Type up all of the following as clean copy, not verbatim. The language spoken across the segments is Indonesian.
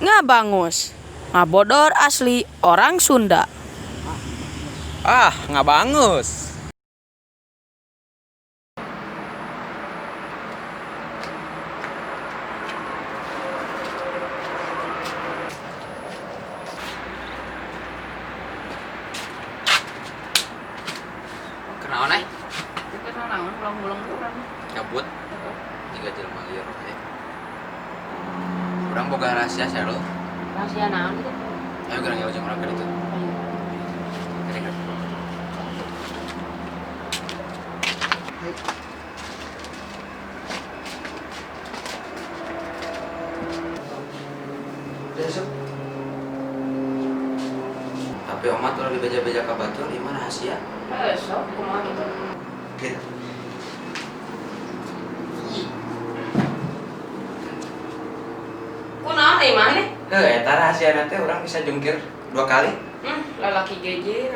Ngabangus. Ngabodor asli orang Sunda. Nggak bangus. Kenaon ay? Cabut. Tiga jelema liar teh. Urang boga rahasia saya lo. Rahasia naon itu? Ayo gerang ya ujung urang ka ditu. Kering. Tapi omat udah dibeja-beja ka batur, ieu mah rahasia. Sok kumaha gitu. Gitu. Kunaon euy maneh? Eta rahasia nanti orang bisa jungkir 2 kali. Lalaki geje.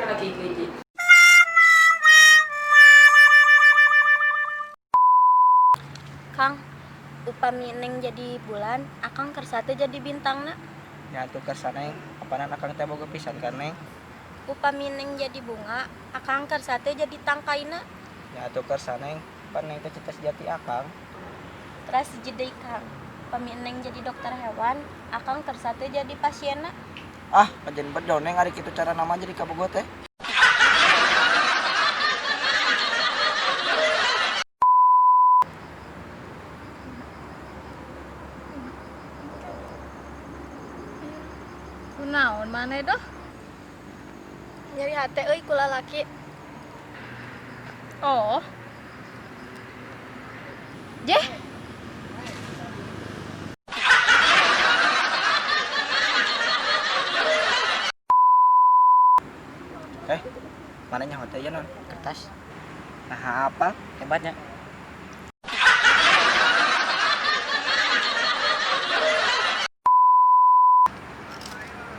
Kang, upami Neng jadi bulan, akang kersa teh jadi bintangna. Ya tuh kersana apana akang teh boga pisan kan Neng. Upami Neng jadi bunga, akang kersa teh jadi tangkaina. Ya tuh kersana pan Neng teh cita sejati akang. Terus jadi Kang, upami Neng jadi dokter hewan, akang kersa teh jadi pasienna. Pajen bedo Neng ari kitu cara nama jadi kabogot teh. Kunaon maneh doh? Nyeri hate euy ku lalaki. Oh. Jeh. Mana nyaho teh ya non? Kertas. Nah apa? Hebatnya.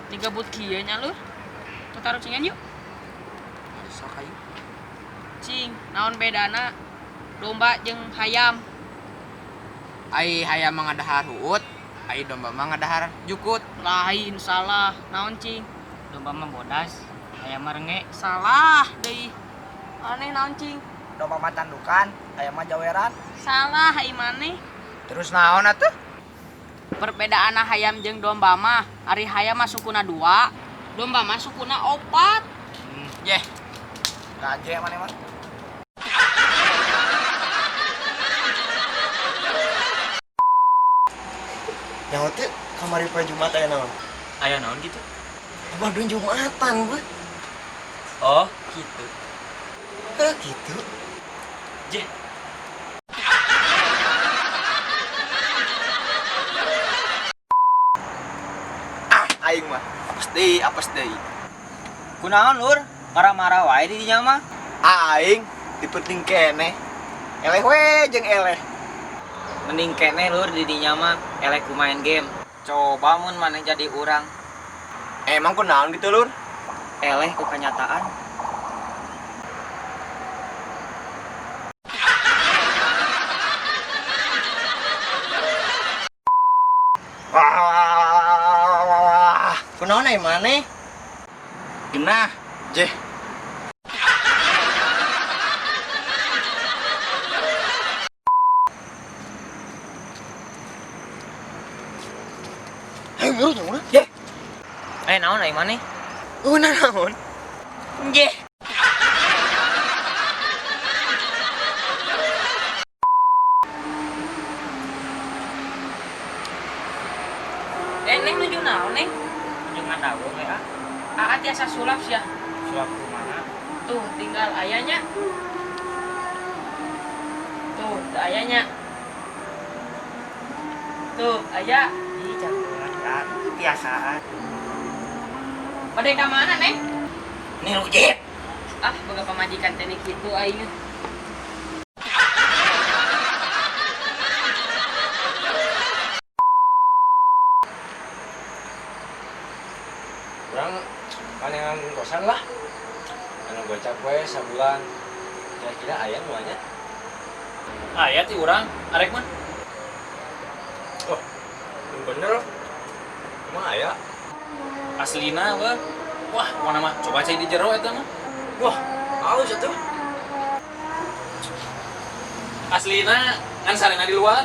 Digabut kieu nya lu. Tutaruh cingan yuk. Sok ayo. Cing, naon bedana domba jeung hayam? Ai hayam mah ngadahar huut, ai domba mah ngadahar jukut. Lain salah. Naon cing? Domba mah bodas, ayam mah renge. Salah deui. Aneh naon cing? Domba mah tandukan, ayam mah jaweran. Salah ai maneh. Terus naon atuh? Perbedaan hayam jeung domba mah, ari hayam mah sukuna 2, domba mah sukuna 4. Yeh. Gaje mana mah? Nyaho teh kamari poe Jumat aya naon? Aya naon gitu? Waduh Jumatan, Bu. Oh, gitu. Gitu. Jeh. Aing mah apes deui. Kunaon lur? Marah-marah wae di dinya mah. Aing dipenting kene. Eleh we jeung eleh. Mending kene lur di dinya mah elek ku main game. Coba mun maneh jadi urang, Emang kunaon gitu, Lur? eleh ku kenyataan. Wah. Kunaon ai maneh? Genah. Jeh. Ayo buru jangan. Jeh. Naon ai maneh? Naon? Jeh. Neng nuju naon, Neng? Jeung ngadago we Aat tiasa sulap sia. Sulap kumaha? Tuh, tinggal ayahnya. Tuh, ayahnya. Tuh, ayah. Ih, jagoan ya. Biasaan. Pada ka mana, Neng? Nih lu jet. Boga pamajikan teh kitu aing. Urang panengan kosan lah. Anu gocap we sabulan. Kira-kira aya nu anya? Aya ti urang, arek mah. Oh, bener loh. Kumaha aya? Aslina weh. Wah, mana mah coba cai di jero eta mah. Wah, haus atuh. Aslina ngan sarena di luar.